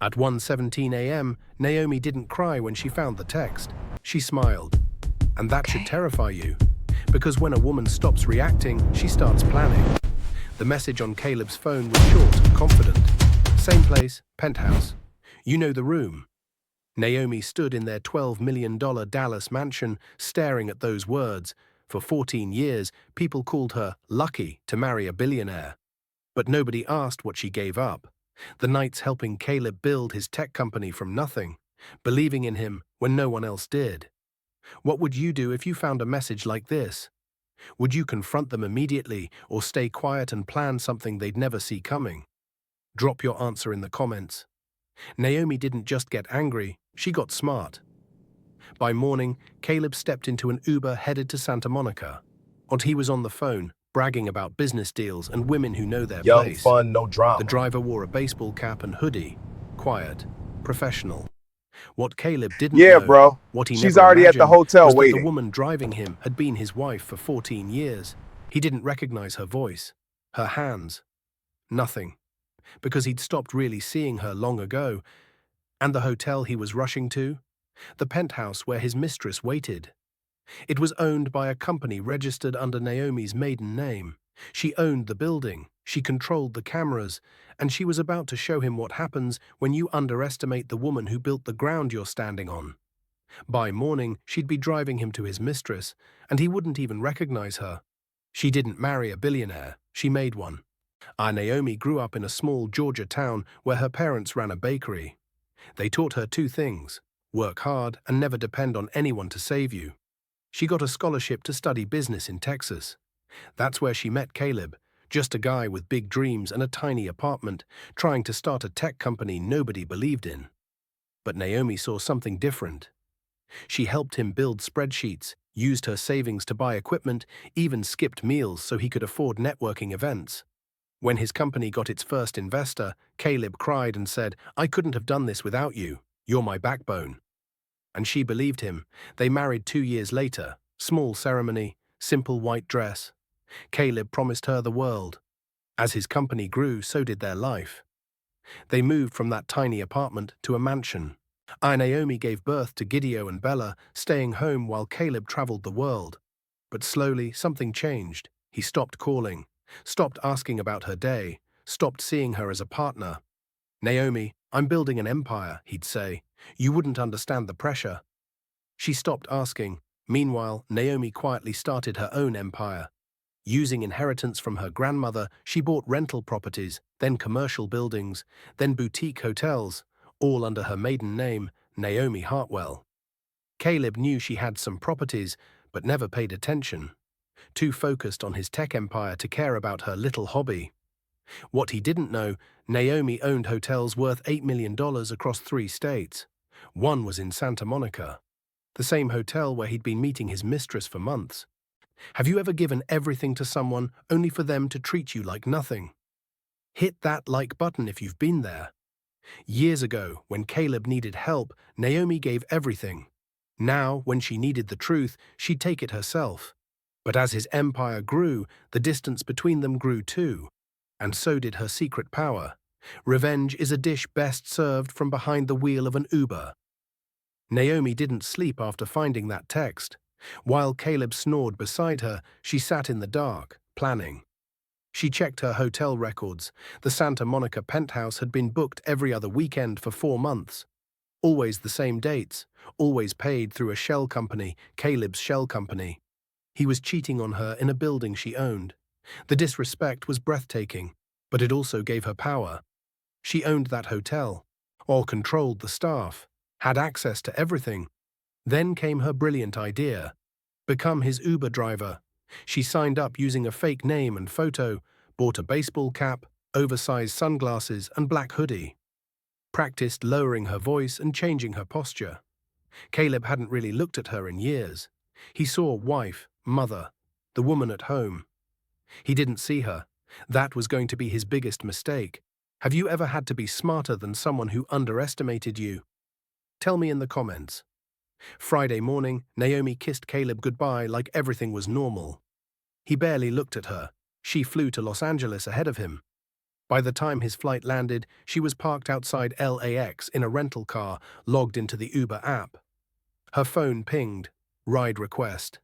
At 1:17 a.m., Naomi didn't cry when she found the text. She smiled. And that should terrify you, because when a woman stops reacting, she starts planning. The message on Caleb's phone was short and confident. Same place, penthouse. You know the room. Naomi stood in their $12 million Dallas mansion, staring at those words. For 14 years, people called her lucky to marry a billionaire. But nobody asked what she gave up. The nights helping Caleb build his tech company from nothing, believing in him when no one else did. What would you do if you found a message like this? Would you confront them immediately or stay quiet and plan something they'd never see coming? Drop your answer in the comments. Naomi didn't just get angry, she got smart. By morning, Caleb stepped into an Uber headed to Santa Monica. And he was on the phone, bragging about business deals and women who know their Young, place. fun, no The drama. driver wore a baseball cap and hoodie. Quiet, professional. What Caleb didn't Yeah, know, bro. what he She's never already at the imagined, hotel was that waiting. the woman driving him had been his wife for 14 years. He didn't recognize her voice, her hands, nothing, because he'd stopped really seeing her long ago. And the hotel he was rushing to? The penthouse where his mistress waited. It was owned by a company registered under Naomi's maiden name. She owned the building, she controlled the cameras, and she was about to show him what happens when you underestimate the woman who built the ground you're standing on. By morning, she'd be driving him to his mistress, and he wouldn't even recognize her. She didn't marry a billionaire, she made one. Naomi grew up in a small Georgia town where her parents ran a bakery. They taught her two things: work hard and never depend on anyone to save you. She got a scholarship to study business in Texas. That's where she met Caleb, just a guy with big dreams and a tiny apartment, trying to start a tech company nobody believed in. But Naomi saw something different. She helped him build spreadsheets, used her savings to buy equipment, even skipped meals so he could afford networking events. When his company got its first investor, Caleb cried and said, "I couldn't have done this without you. You're my backbone." And she believed him. They married 2 years later. Small ceremony, simple white dress. Caleb promised her the world. As his company grew, so did their life. They moved from that tiny apartment to a mansion. Naomi gave birth to Gideon and Bella, staying home while Caleb traveled the world. But slowly, something changed. He stopped calling, stopped asking about her day, stopped seeing her as a partner. "Naomi, I'm building an empire," he'd say. "You wouldn't understand the pressure." She stopped asking. Meanwhile, Naomi quietly started her own empire. Using inheritance from her grandmother, she bought rental properties, then commercial buildings, then boutique hotels, all under her maiden name, Naomi Hartwell. Caleb knew she had some properties, but never paid attention. Too focused on his tech empire to care about her little hobby. What he didn't know, Naomi owned hotels worth $8 million across 3 states. One was in Santa Monica, the same hotel where he'd been meeting his mistress for months. Have you ever given everything to someone only for them to treat you like nothing? Hit that like button if you've been there. Years ago, when Caleb needed help, Naomi gave everything. Now, when she needed the truth, she'd take it herself. But as his empire grew, the distance between them grew too. And so did her secret power. Revenge is a dish best served from behind the wheel of an Uber. Naomi didn't sleep after finding that text. While Caleb snored beside her, she sat in the dark, planning. She checked her hotel records. The Santa Monica penthouse had been booked every other weekend for 4 months. Always the same dates, always paid through a shell company, Caleb's shell company. He was cheating on her in a building she owned. The disrespect was breathtaking, but it also gave her power. She owned that hotel, or controlled the staff, had access to everything. Then came her brilliant idea: become his Uber driver. She signed up using a fake name and photo, bought a baseball cap, oversized sunglasses, and black hoodie. Practiced lowering her voice and changing her posture. Caleb hadn't really looked at her in years. He saw wife, mother, the woman at home. He didn't see her. That was going to be his biggest mistake. Have you ever had to be smarter than someone who underestimated you? Tell me in the comments. Friday morning, Naomi kissed Caleb goodbye like everything was normal. He barely looked at her. She flew to Los Angeles ahead of him. By the time his flight landed, she was parked outside LAX in a rental car, logged into the Uber app. Her phone pinged. Ride request.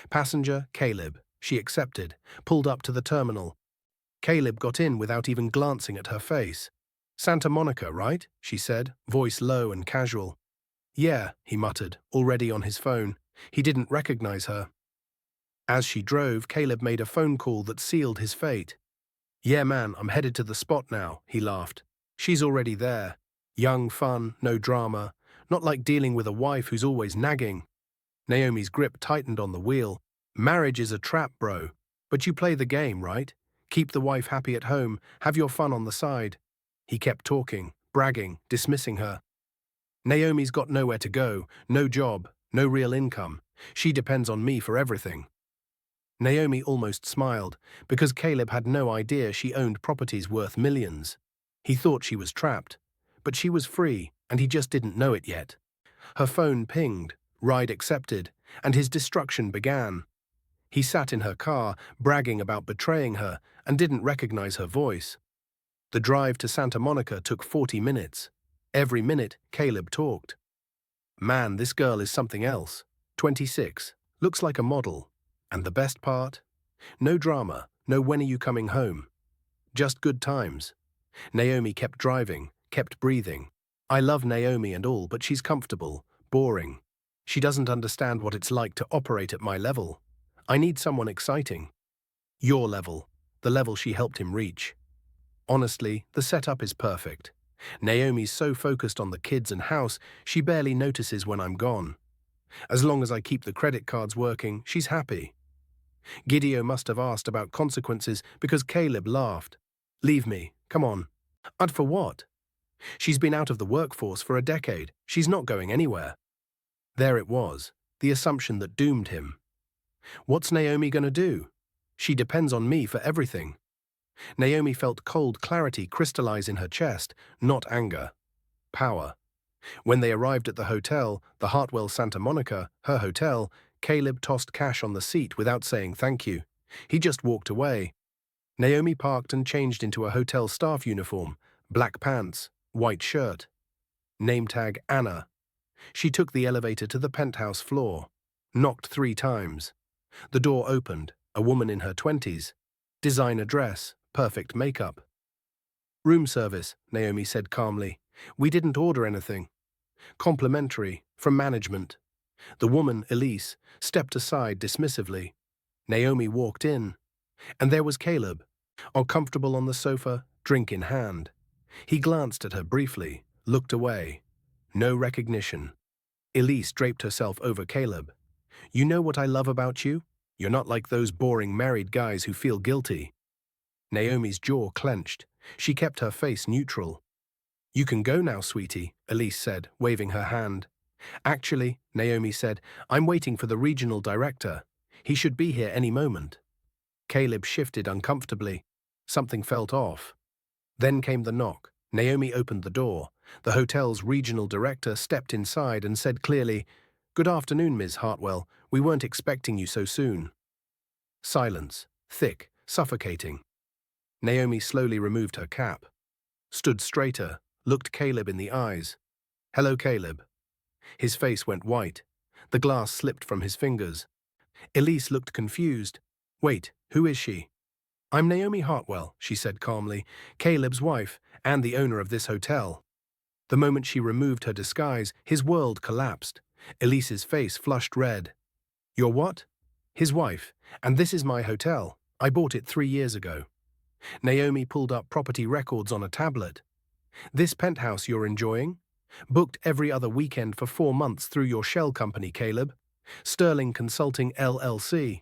Passenger, Caleb. She accepted, pulled up to the terminal. Caleb got in without even glancing at her face. Santa Monica, right? She said, voice low and casual. Yeah, he muttered, already on his phone. He didn't recognize her. As she drove, Caleb made a phone call that sealed his fate. Yeah, man, I'm headed to the spot now, he laughed. She's already there. Young, fun, no drama. Not like dealing with a wife who's always nagging. Naomi's grip tightened on the wheel. Marriage is a trap, bro. But you play the game, right? Keep the wife happy at home, have your fun on the side. He kept talking, bragging, dismissing her. Naomi's got nowhere to go, no job, no real income. She depends on me for everything. Naomi almost smiled, because Caleb had no idea she owned properties worth millions. He thought she was trapped, but she was free, and he just didn't know it yet. Her phone pinged, ride accepted, and his destruction began. He sat in her car, bragging about betraying her, and didn't recognize her voice. The drive to Santa Monica took 40 minutes. Every minute, Caleb talked. Man, this girl is something else. 26, looks like a model. And the best part? No drama, no when are you coming home. Just good times. Naomi kept driving, kept breathing. I love Naomi and all, but she's comfortable, boring. She doesn't understand what it's like to operate at my level. I need someone exciting. Your level, the level she helped him reach. Honestly, the setup is perfect. Naomi's so focused on the kids and house, she barely notices when I'm gone. As long as I keep the credit cards working, she's happy. Gideon must have asked about consequences because Caleb laughed. Leave me, come on. And for what? She's been out of the workforce for a decade. She's not going anywhere. There it was, the assumption that doomed him. What's Naomi going to do? She depends on me for everything. Naomi felt cold clarity crystallize in her chest, not anger. Power. When they arrived at the hotel, the Hartwell Santa Monica, her hotel, Caleb tossed cash on the seat without saying thank you. He just walked away. Naomi parked and changed into a hotel staff uniform, black pants, white shirt. Name tag Anna. She took the elevator to the penthouse floor. Knocked 3 times. The door opened, a woman in her 20s. Designer dress, perfect makeup. Room service, Naomi said calmly. We didn't order anything. Complimentary, from management. The woman, Elise, stepped aside dismissively. Naomi walked in, and there was Caleb, all comfortable on the sofa, drink in hand. He glanced at her briefly, looked away. No recognition. Elise draped herself over Caleb. You know what I love about you? You're not like those boring married guys who feel guilty. Naomi's jaw clenched. She kept her face neutral. You can go now, sweetie, Elise said, waving her hand. Actually, Naomi said, I'm waiting for the regional director. He should be here any moment. Caleb shifted uncomfortably. Something felt off. Then came the knock. Naomi opened the door. The hotel's regional director stepped inside and said clearly, Good afternoon, Ms. Hartwell. We weren't expecting you so soon. Silence, thick, suffocating. Naomi slowly removed her cap. Stood straighter, looked Caleb in the eyes. Hello, Caleb. His face went white. The glass slipped from his fingers. Elise looked confused. Wait, who is she? I'm Naomi Hartwell, she said calmly, Caleb's wife and the owner of this hotel. The moment she removed her disguise, his world collapsed. Elise's face flushed red. You're what? His wife, and this is my hotel. I bought it 3 years ago. Naomi pulled up property records on a tablet. This penthouse you're enjoying? Booked every other weekend for 4 months through your shell company, Caleb. Sterling Consulting LLC.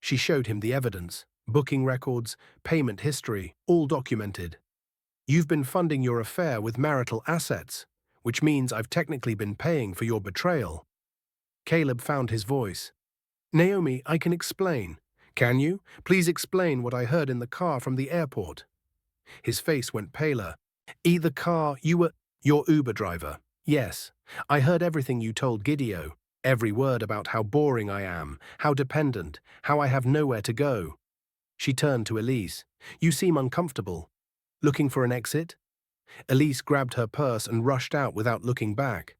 She showed him the evidence, booking records, payment history, all documented. You've been funding your affair with marital assets, which means I've technically been paying for your betrayal. Caleb found his voice. Naomi, I can explain. Can you? Please explain what I heard in the car from the airport. His face went paler. The car, you were your Uber driver. Yes, I heard everything you told Gideon. Every word about how boring I am, how dependent, how I have nowhere to go. She turned to Elise. You seem uncomfortable. Looking for an exit? Elise grabbed her purse and rushed out without looking back.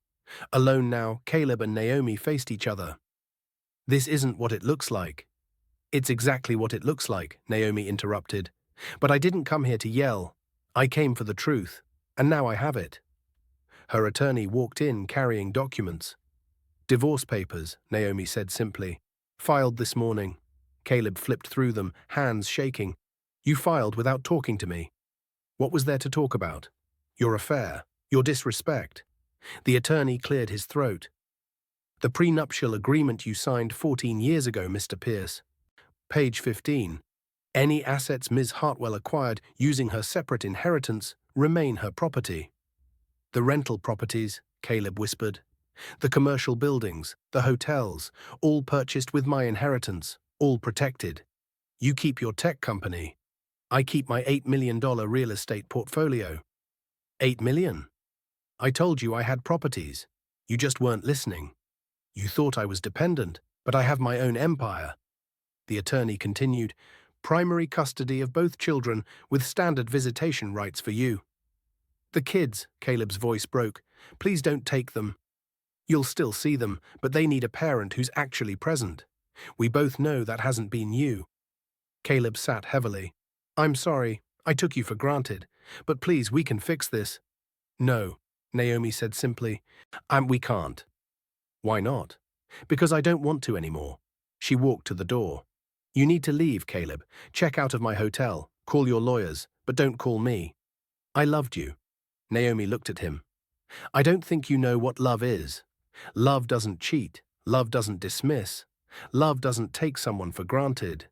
Alone now, Caleb and Naomi faced each other. This isn't what it looks like. It's exactly what it looks like, Naomi interrupted. But I didn't come here to yell. I came for the truth, and now I have it. Her attorney walked in carrying documents. Divorce papers, Naomi said simply. Filed this morning. Caleb flipped through them, hands shaking. You filed without talking to me. What was there to talk about? Your affair, your disrespect. The attorney cleared his throat. The prenuptial agreement you signed 14 years ago, Mr. Pierce. Page 15. Any assets Ms. Hartwell acquired using her separate inheritance remain her property. The rental properties, Caleb whispered. The commercial buildings, the hotels, all purchased with my inheritance, all protected. You keep your tech company. I keep my $8 million real estate portfolio. $8 million? I told you I had properties. You just weren't listening. You thought I was dependent, but I have my own empire. The attorney continued, primary custody of both children with standard visitation rights for you. The kids, Caleb's voice broke. Please don't take them. You'll still see them, but they need a parent who's actually present. We both know that hasn't been you. Caleb sat heavily. I'm sorry, I took you for granted, but please, we can fix this. No, Naomi said simply. We can't. Why not? Because I don't want to anymore. She walked to the door. You need to leave, Caleb. Check out of my hotel. Call your lawyers, but don't call me. I loved you. Naomi looked at him. I don't think you know what love is. Love doesn't cheat. Love doesn't dismiss. Love doesn't take someone for granted.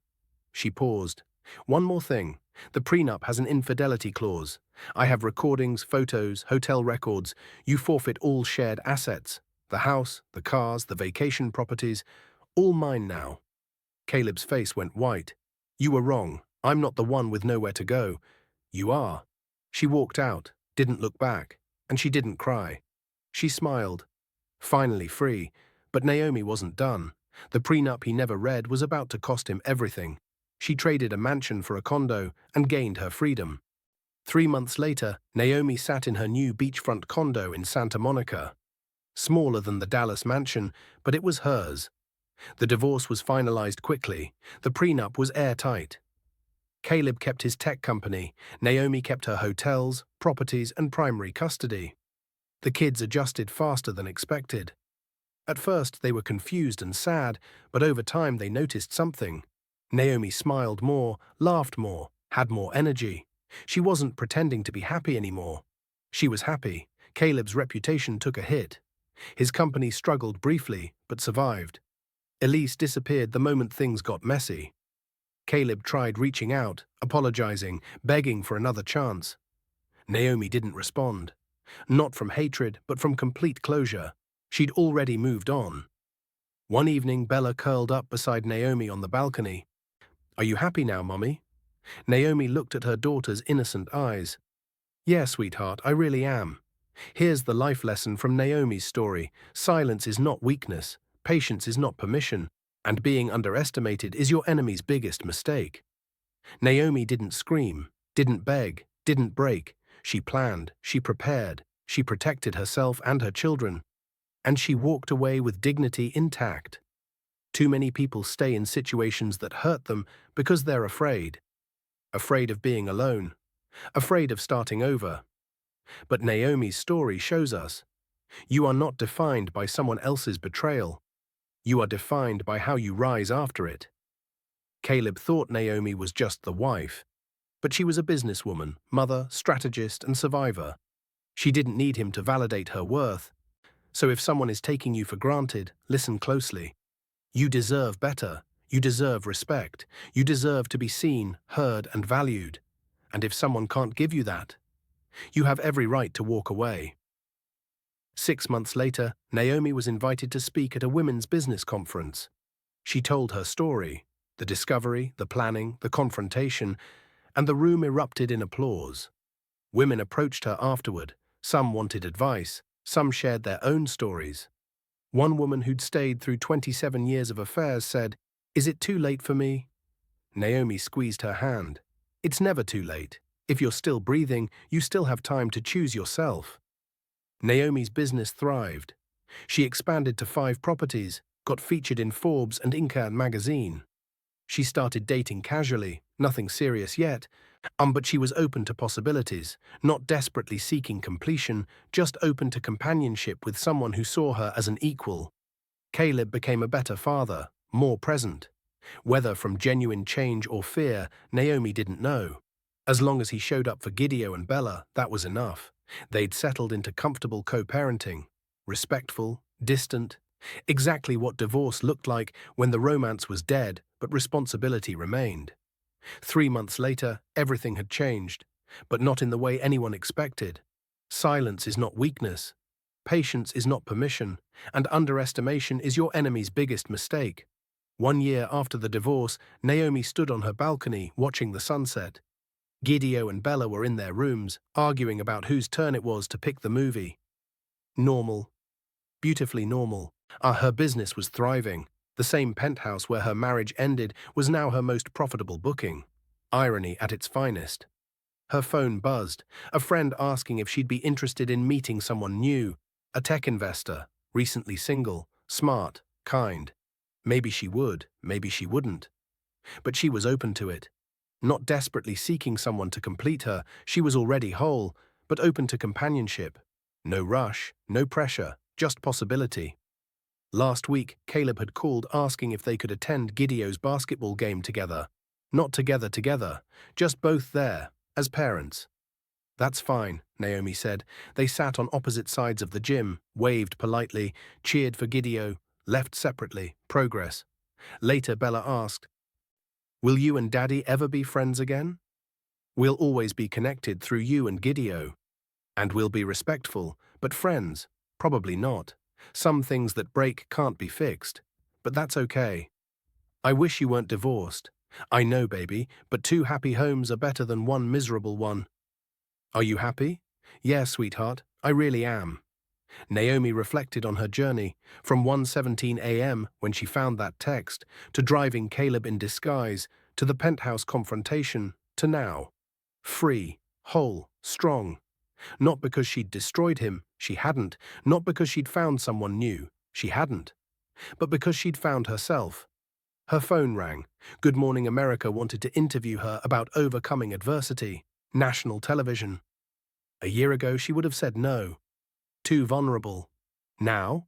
She paused. One more thing. The prenup has an infidelity clause. I have recordings, photos, hotel records. You forfeit all shared assets. The house, the cars, the vacation properties. All mine now. Caleb's face went white. You were wrong. I'm not the one with nowhere to go. You are. She walked out, didn't look back, and she didn't cry. She smiled. Finally free, but Naomi wasn't done. The prenup he never read was about to cost him everything. She traded a mansion for a condo and gained her freedom. 3 months later, Naomi sat in her new beachfront condo in Santa Monica. Smaller than the Dallas mansion, but it was hers. The divorce was finalized quickly. The prenup was airtight. Caleb kept his tech company. Naomi kept her hotels, properties, and primary custody. The kids adjusted faster than expected. At first, they were confused and sad, but over time they noticed something. Naomi smiled more, laughed more, had more energy. She wasn't pretending to be happy anymore. She was happy. Caleb's reputation took a hit. His company struggled briefly, but survived. Elise disappeared the moment things got messy. Caleb tried reaching out, apologizing, begging for another chance. Naomi didn't respond. Not from hatred, but from complete closure. She'd already moved on. One evening, Bella curled up beside Naomi on the balcony. Are you happy now, Mommy? Naomi looked at her daughter's innocent eyes. Yeah, sweetheart, I really am. Here's the life lesson from Naomi's story. Silence is not weakness, patience is not permission, and being underestimated is your enemy's biggest mistake. Naomi didn't scream, didn't beg, didn't break. She planned, she prepared, she protected herself and her children, and she walked away with dignity intact. Too many people stay in situations that hurt them because they're afraid. Afraid of being alone, afraid of starting over. But Naomi's story shows us, you are not defined by someone else's betrayal. You are defined by how you rise after it. Caleb thought Naomi was just the wife, but she was a businesswoman, mother, strategist, and survivor. She didn't need him to validate her worth. So if someone is taking you for granted, listen closely. You deserve better. You deserve respect. You deserve to be seen, heard, and valued. And if someone can't give you that, you have every right to walk away. 6 months later, Naomi was invited to speak at a women's business conference. She told her story, the discovery, the planning, the confrontation, and the room erupted in applause. Women approached her afterward. Some wanted advice. Some shared their own stories. One woman who'd stayed through 27 years of affairs said, "Is it too late for me?" Naomi squeezed her hand. "It's never too late. If you're still breathing, you still have time to choose yourself. Naomi's business thrived. She expanded to 5 properties, got featured in Forbes and Inca magazine. She started dating casually, nothing serious yet, but she was open to possibilities, not desperately seeking completion, just open to companionship with someone who saw her as an equal. Caleb became a better father, more present. Whether from genuine change or fear, Naomi didn't know. As long as he showed up for Gideon and Bella, that was enough. They'd settled into comfortable co-parenting, respectful, distant, exactly what divorce looked like when the romance was dead but responsibility remained. 3 months later, everything had changed, but not in the way anyone expected. Silence is not weakness. Patience is not permission, and underestimation is your enemy's biggest mistake. 1 year after the divorce, Naomi stood on her balcony watching the sunset. Gideon and Bella were in their rooms, arguing about whose turn it was to pick the movie. Normal. Beautifully normal. Her business was thriving. The same penthouse where her marriage ended was now her most profitable booking. Irony at its finest. Her phone buzzed, a friend asking if she'd be interested in meeting someone new, a tech investor, recently single, smart, kind. Maybe she would, maybe she wouldn't. But she was open to it. Not desperately seeking someone to complete her, she was already whole, but open to companionship. No rush, no pressure, just possibility. Last week, Caleb had called asking if they could attend Gideon's basketball game together. Not together, just both there, as parents. That's fine, Naomi said. They sat on opposite sides of the gym, waved politely, cheered for Gideon, left separately, progress. Later, Bella asked, "Will you and Daddy ever be friends again?" "We'll always be connected through you and Gideon. And we'll be respectful, but friends, probably not. Some things that break can't be fixed. But that's okay. I wish you weren't divorced. I know, baby, but 2 happy homes are better than 1 miserable one." "Are you happy?" "Yeah, sweetheart, I really am." Naomi reflected on her journey, from 1:17 a.m. when she found that text, to driving Caleb in disguise, to the penthouse confrontation, to now. Free, whole, strong. Not because she'd destroyed him, she hadn't. Not because she'd found someone new, she hadn't. But because she'd found herself. Her phone rang. Good Morning America wanted to interview her about overcoming adversity. National television. A year ago, she would have said no. Too vulnerable. Now?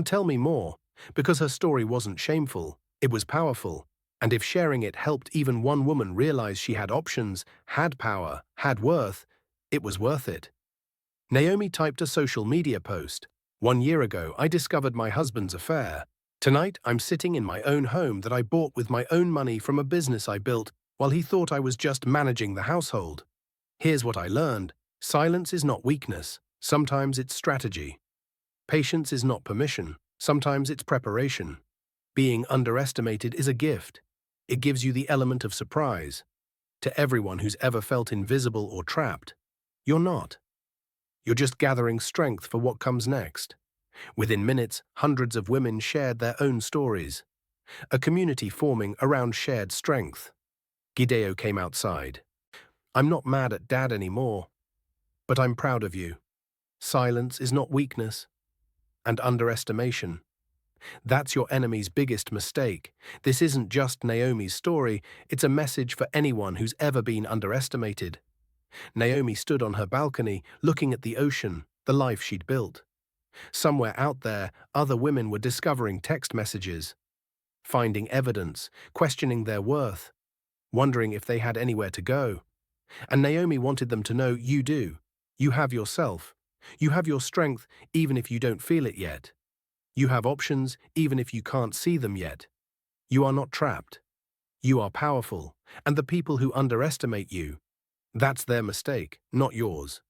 Tell me more, because her story wasn't shameful, it was powerful. And if sharing it helped even one woman realize she had options, had power, had worth, it was worth it. Naomi typed a social media post. "1 year ago, I discovered my husband's affair. Tonight, I'm sitting in my own home that I bought with my own money from a business I built while he thought I was just managing the household. Here's what I learned. Silence is not weakness. Sometimes it's strategy. Patience is not permission. Sometimes it's preparation. Being underestimated is a gift. It gives you the element of surprise. To everyone who's ever felt invisible or trapped, you're not. You're just gathering strength for what comes next." Within minutes, hundreds of women shared their own stories. A community forming around shared strength. Gideon came outside. "I'm not mad at Dad anymore, but I'm proud of you. Silence is not weakness. And underestimation. That's your enemy's biggest mistake. This isn't just Naomi's story, it's a message for anyone who's ever been underestimated." Naomi stood on her balcony, looking at the ocean, the life she'd built. Somewhere out there, other women were discovering text messages, finding evidence, questioning their worth, wondering if they had anywhere to go. And Naomi wanted them to know you do. You have yourself. You have your strength, even if you don't feel it yet. You have options, even if you can't see them yet. You are not trapped. You are powerful, and the people who underestimate you, that's their mistake, not yours.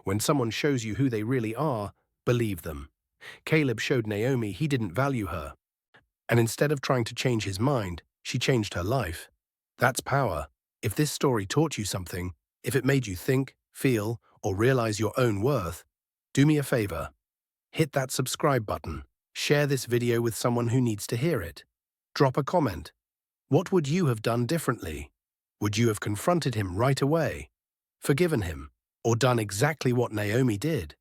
When someone shows you who they really are, believe them. Caleb showed Naomi he didn't value her. And instead of trying to change his mind, she changed her life. That's power. If this story taught you something, if it made you think, feel, or realize your own worth, do me a favor. Hit that subscribe button. Share this video with someone who needs to hear it. Drop a comment. What would you have done differently? Would you have confronted him right away? forgiven him, or done exactly what Naomi did?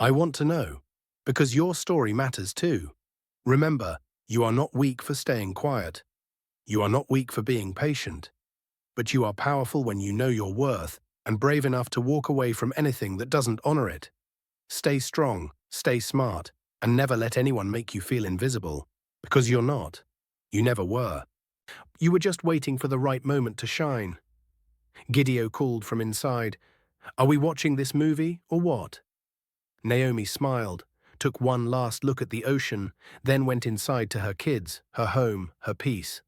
I want to know, because your story matters too. Remember, you are not weak for staying quiet. You are not weak for being patient. But you are powerful when you know your worth and brave enough to walk away from anything that doesn't honor it. Stay strong, stay smart, and never let anyone make you feel invisible, because you're not. You never were. You were just waiting for the right moment to shine. Gideon called from inside, "Are we watching this movie or what?" Naomi smiled, took one last look at the ocean, then went inside to her kids, her home, her peace.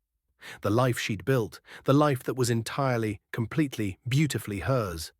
The life she'd built, the life that was entirely, completely, beautifully hers.